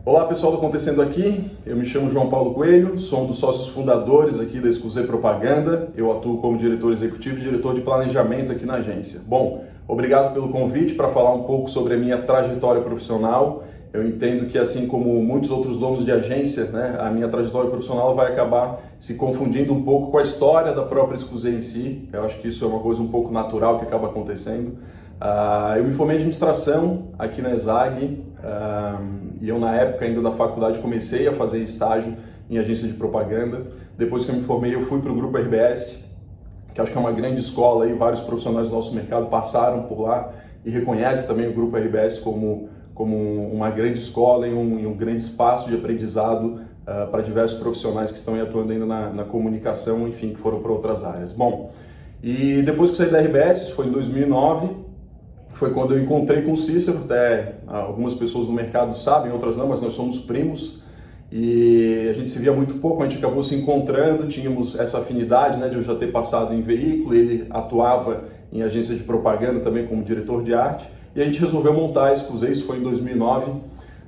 Olá pessoal do Acontecendo Aqui, eu me chamo João Paulo Coelho, sou um dos sócios fundadores aqui da Excusez Propaganda, eu atuo como diretor executivo e diretor de planejamento aqui na agência. Bom, obrigado pelo convite para falar um pouco sobre a minha trajetória profissional. Eu entendo que assim como muitos outros donos de agência, a minha trajetória profissional vai acabar se confundindo um pouco com a história da própria Excusez em si. Eu acho que isso é uma coisa um pouco natural que acaba acontecendo. Eu me formei em administração aqui na ESAG e eu na época ainda da faculdade comecei a fazer estágio em agência de propaganda. Depois que eu me formei eu fui para o Grupo RBS, que acho que é uma grande escola e vários profissionais do nosso mercado passaram por lá e reconhecem também o Grupo RBS como uma grande escola e um grande espaço de aprendizado para diversos profissionais que estão atuando ainda na comunicação, enfim, que foram para outras áreas. Bom, e depois que saí da RBS, isso foi em 2009, foi quando eu encontrei com o Cícero. Até algumas pessoas no mercado sabem, outras não, mas nós somos primos e a gente se via muito pouco, a gente acabou se encontrando, tínhamos essa afinidade de eu já ter passado em veículo, ele atuava em agência de propaganda também como diretor de arte e a gente resolveu montar a Excusez. Isso foi em 2009,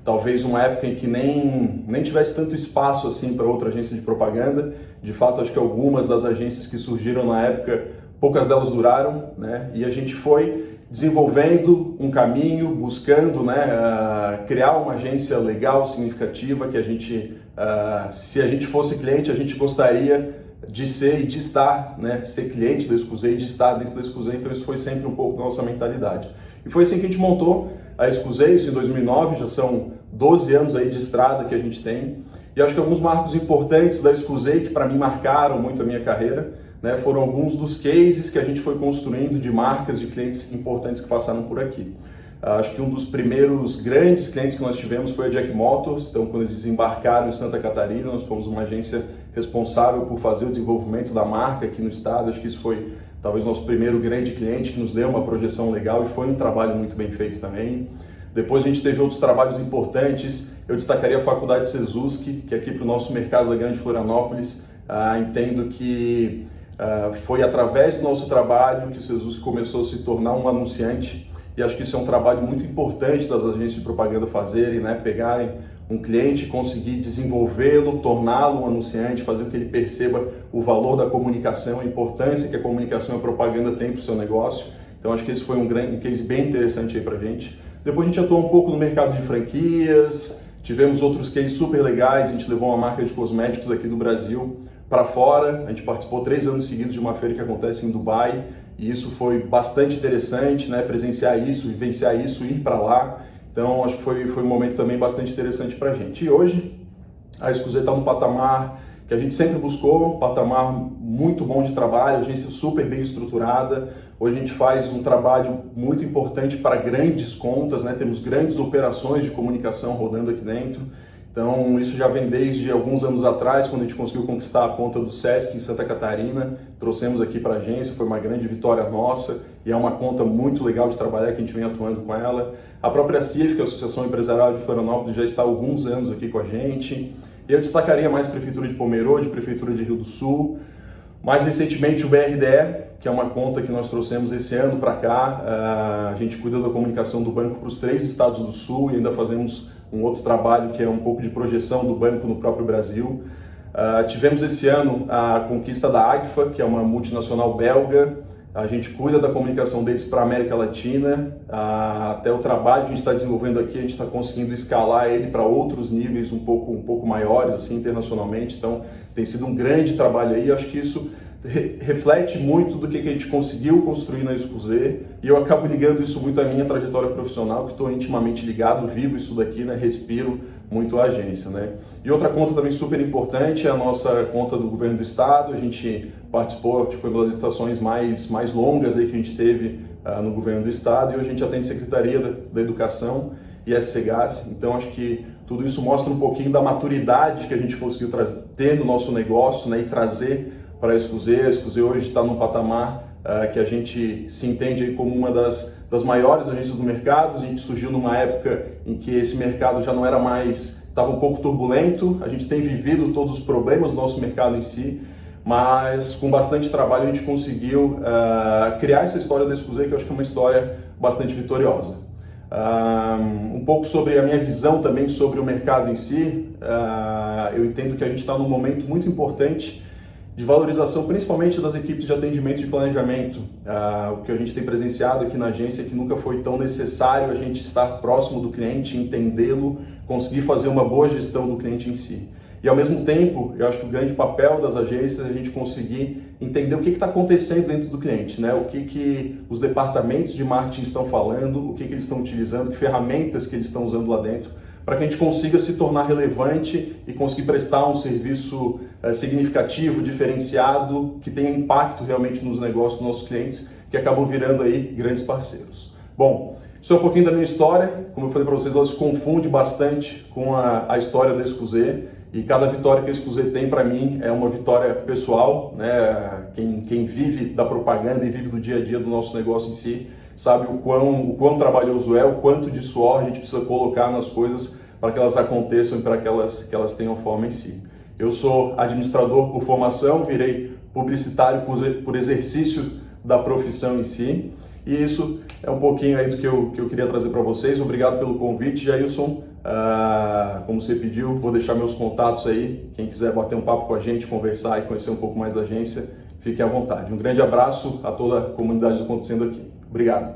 talvez uma época em que nem tivesse tanto espaço assim para outra agência de propaganda. De fato, acho que algumas das agências que surgiram na época, poucas delas duraram, e a gente foi desenvolvendo um caminho, buscando criar uma agência legal, significativa, que a gente, se a gente fosse cliente, a gente gostaria de ser e de estar, ser cliente da Excusez, de estar dentro da Excusez. Então isso foi sempre um pouco da nossa mentalidade. E foi assim que a gente montou a Excusez, isso em 2009, já são 12 anos aí de estrada que a gente tem. E acho que alguns marcos importantes da Excusez, que para mim marcaram muito a minha carreira, foram alguns dos cases que a gente foi construindo de marcas, de clientes importantes que passaram por aqui. Acho que um dos primeiros grandes clientes que nós tivemos foi a Jack Motors. Então, quando eles desembarcaram em Santa Catarina, nós fomos uma agência responsável por fazer o desenvolvimento da marca aqui no estado. Acho que isso foi talvez nosso primeiro grande cliente, que nos deu uma projeção legal e foi um trabalho muito bem feito também. Depois a gente teve outros trabalhos importantes. Eu destacaria a Faculdade Sezuski, que aqui para o nosso mercado da Grande Florianópolis, entendo que foi através do nosso trabalho que o Sezuski começou a se tornar um anunciante, e acho que isso é um trabalho muito importante das agências de propaganda fazerem, pegarem um cliente, conseguir desenvolvê-lo, torná-lo um anunciante, fazer com que ele perceba o valor da comunicação, a importância que a comunicação e a propaganda tem para o seu negócio. Então acho que esse foi um case bem interessante aí para a gente. Depois a gente atuou um pouco no mercado de franquias, tivemos outros cases super legais. A gente levou uma marca de cosméticos aqui do Brasil para fora. A gente participou 3 anos seguidos de uma feira que acontece em Dubai e isso foi bastante interessante, presenciar isso, vivenciar isso, ir para lá. Então acho que foi um momento também bastante interessante para a gente. E hoje a Excusez está num patamar que a gente sempre buscou, um patamar muito bom de trabalho, agência super bem estruturada. Hoje a gente faz um trabalho muito importante para grandes contas, temos grandes operações de comunicação rodando aqui dentro. Então isso já vem desde alguns anos atrás, quando a gente conseguiu conquistar a conta do Sesc em Santa Catarina, trouxemos aqui para a agência, foi uma grande vitória nossa e é uma conta muito legal de trabalhar, que a gente vem atuando com ela. A própria CIF, que é a Associação Empresarial de Florianópolis, já está há alguns anos aqui com a gente. Eu destacaria mais a Prefeitura de Pomerode, Prefeitura de Rio do Sul. Mais recentemente o BRDE, que é uma conta que nós trouxemos esse ano para cá. A gente cuida da comunicação do banco para os 3 estados do Sul e ainda fazemos um outro trabalho que é um pouco de projeção do banco no próprio Brasil. Tivemos esse ano a conquista da Agfa, que é uma multinacional belga. A gente cuida da comunicação deles para a América Latina. Até o trabalho que a gente está desenvolvendo aqui, a gente está conseguindo escalar ele para outros níveis um pouco maiores, assim, internacionalmente. Então, tem sido um grande trabalho aí. Acho que isso reflete muito do que a gente conseguiu construir na Excusez e eu acabo ligando isso muito à minha trajetória profissional, que estou intimamente ligado, vivo isso daqui, respiro muito a agência. E outra conta também super importante é a nossa conta do Governo do Estado. A gente participou, foi uma das estações mais longas aí que a gente teve no Governo do Estado e hoje a gente atende Secretaria da Educação e SCGAS. Então acho que tudo isso mostra um pouquinho da maturidade que a gente conseguiu ter no nosso negócio, e trazer para a Excusez. A Excusez hoje está num patamar que a gente se entende aí como uma das maiores agências do mercado. A gente surgiu numa época em que esse mercado já não era mais, estava um pouco turbulento. A gente tem vivido todos os problemas do nosso mercado em si, mas com bastante trabalho a gente conseguiu criar essa história da Excusez, que eu acho que é uma história bastante vitoriosa. Um pouco sobre a minha visão também sobre o mercado em si. Eu entendo que a gente está num momento muito importante de valorização, principalmente das equipes de atendimento e de planejamento. O que a gente tem presenciado aqui na agência é que nunca foi tão necessário a gente estar próximo do cliente, entendê-lo, conseguir fazer uma boa gestão do cliente em si. E ao mesmo tempo, eu acho que o grande papel das agências é a gente conseguir entender o que está acontecendo dentro do cliente, né? O que os departamentos de marketing estão falando, o que eles estão utilizando, que ferramentas que eles estão usando lá dentro, para que a gente consiga se tornar relevante e conseguir prestar um serviço significativo, diferenciado, que tenha impacto realmente nos negócios dos nossos clientes, que acabam virando aí grandes parceiros. Bom, isso é um pouquinho da minha história. Como eu falei para vocês, ela se confunde bastante com a história da Excusez, e cada vitória que a Excusez tem para mim é uma vitória pessoal, né? Quem vive da propaganda e vive do dia a dia do nosso negócio em si, sabe o quão trabalhoso é, o quanto de suor a gente precisa colocar nas coisas para que elas aconteçam e para que elas tenham forma em si. Eu sou administrador por formação, virei publicitário por exercício da profissão em si, e isso é um pouquinho aí do que eu queria trazer para vocês. Obrigado pelo convite, Jailson. Como você pediu, vou deixar meus contatos aí. Quem quiser bater um papo com a gente, conversar e conhecer um pouco mais da agência, fique à vontade. Um grande abraço a toda a comunidade acontecendo aqui. Obrigado.